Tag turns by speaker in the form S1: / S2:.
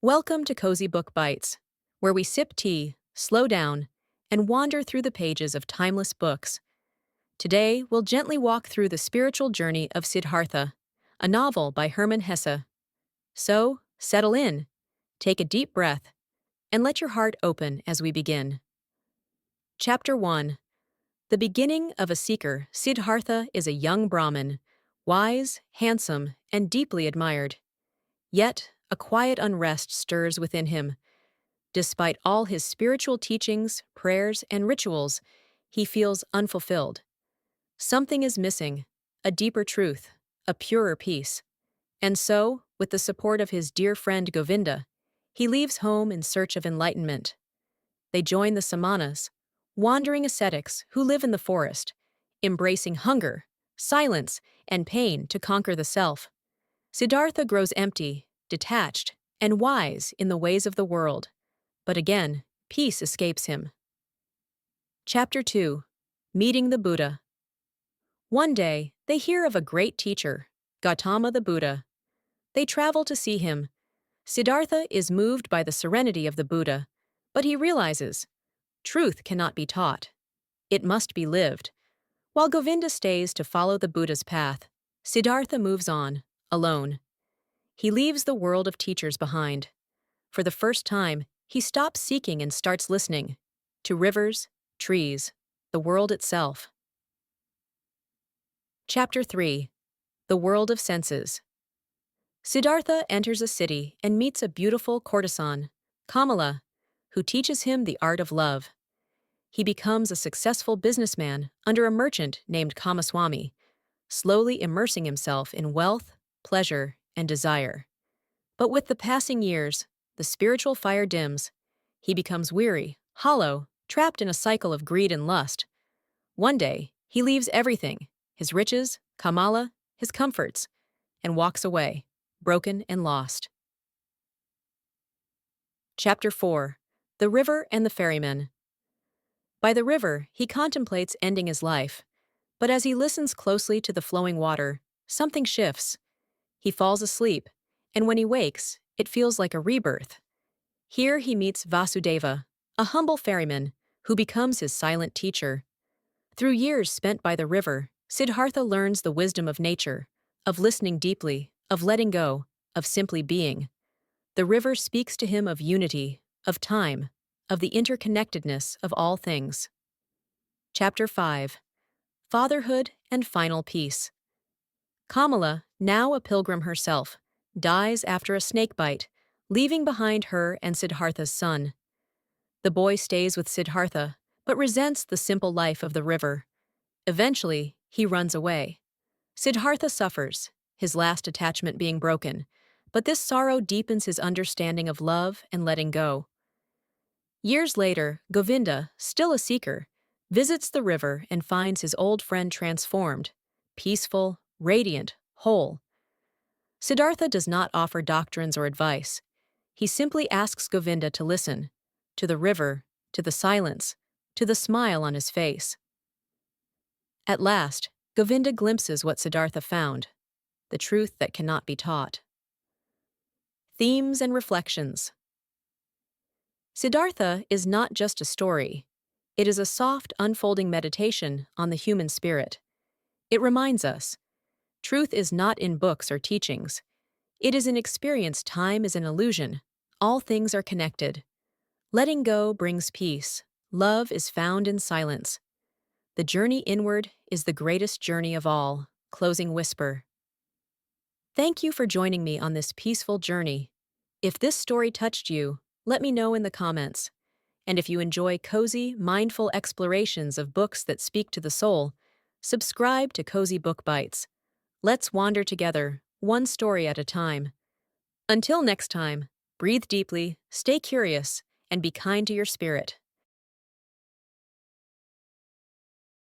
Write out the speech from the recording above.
S1: Welcome to Cozy Book Bites, where we sip tea, slow down, and wander through the pages of timeless books. Today, we'll gently walk through the spiritual journey of Siddhartha, a novel by Hermann Hesse. So, settle in, take a deep breath, and let your heart open as we begin. Chapter 1. The beginning of a seeker, Siddhartha is a young Brahmin, wise, handsome, and deeply admired. Yet, a quiet unrest stirs within him. Despite all his spiritual teachings, prayers, and rituals, he feels unfulfilled. Something is missing, a deeper truth, a purer peace. And so, with the support of his dear friend Govinda, he leaves home in search of enlightenment. They join the samanas, wandering ascetics who live in the forest, embracing hunger, silence, and pain to conquer the self. Siddhartha grows empty, detached, and wise in the ways of the world. But again, peace escapes him. Chapter 2. Meeting the Buddha. One day, they hear of a great teacher, Gautama the Buddha. They travel to see him. Siddhartha is moved by the serenity of the Buddha, but he realizes, truth cannot be taught. It must be lived. While Govinda stays to follow the Buddha's path, Siddhartha moves on, alone. He leaves the world of teachers behind. For the first time, he stops seeking and starts listening to rivers, trees, the world itself. Chapter 3. The World of Senses. Siddhartha enters a city and meets a beautiful courtesan, Kamala, who teaches him the art of love. He becomes a successful businessman under a merchant named Kamaswami, slowly immersing himself in wealth, pleasure, and desire. But with the passing years, the spiritual fire dims. He becomes weary, hollow, trapped in a cycle of greed and lust. One day, he leaves everything, his riches, Kamala, his comforts, and walks away, broken and lost. Chapter 4. The River and the Ferryman. By the river, he contemplates ending his life. But as he listens closely to the flowing water, something shifts. He falls asleep, and when he wakes, it feels like a rebirth. Here he meets Vasudeva, a humble ferryman, who becomes his silent teacher. Through years spent by the river, Siddhartha learns the wisdom of nature, of listening deeply, of letting go, of simply being. The river speaks to him of unity, of time, of the interconnectedness of all things. Chapter 5. Fatherhood and Final Peace. Kamala, now a pilgrim herself, dies after a snake bite, leaving behind her and Siddhartha's son. The boy stays with Siddhartha, but resents the simple life of the river. Eventually, he runs away. Siddhartha suffers, his last attachment being broken, but this sorrow deepens his understanding of love and letting go. Years later, Govinda, still a seeker, visits the river and finds his old friend transformed, peaceful, radiant, whole. Siddhartha does not offer doctrines or advice. He simply asks Govinda to listen, to the river, to the silence, to the smile on his face. At last, Govinda glimpses what Siddhartha found, the truth that cannot be taught. Themes and Reflections. Siddhartha is not just a story. It is a soft, unfolding meditation on the human spirit. It reminds us, truth is not in books or teachings. It is an experience. Time is an illusion. All things are connected. Letting go brings peace. Love is found in silence. The journey inward is the greatest journey of all. Closing whisper. Thank you for joining me on this peaceful journey. If this story touched you, let me know in the comments. And if you enjoy cozy, mindful explorations of books that speak to the soul, subscribe to Cozy Book Bites. Let's wander together, one story at a time. Until next time, breathe deeply, stay curious, and be kind to your spirit.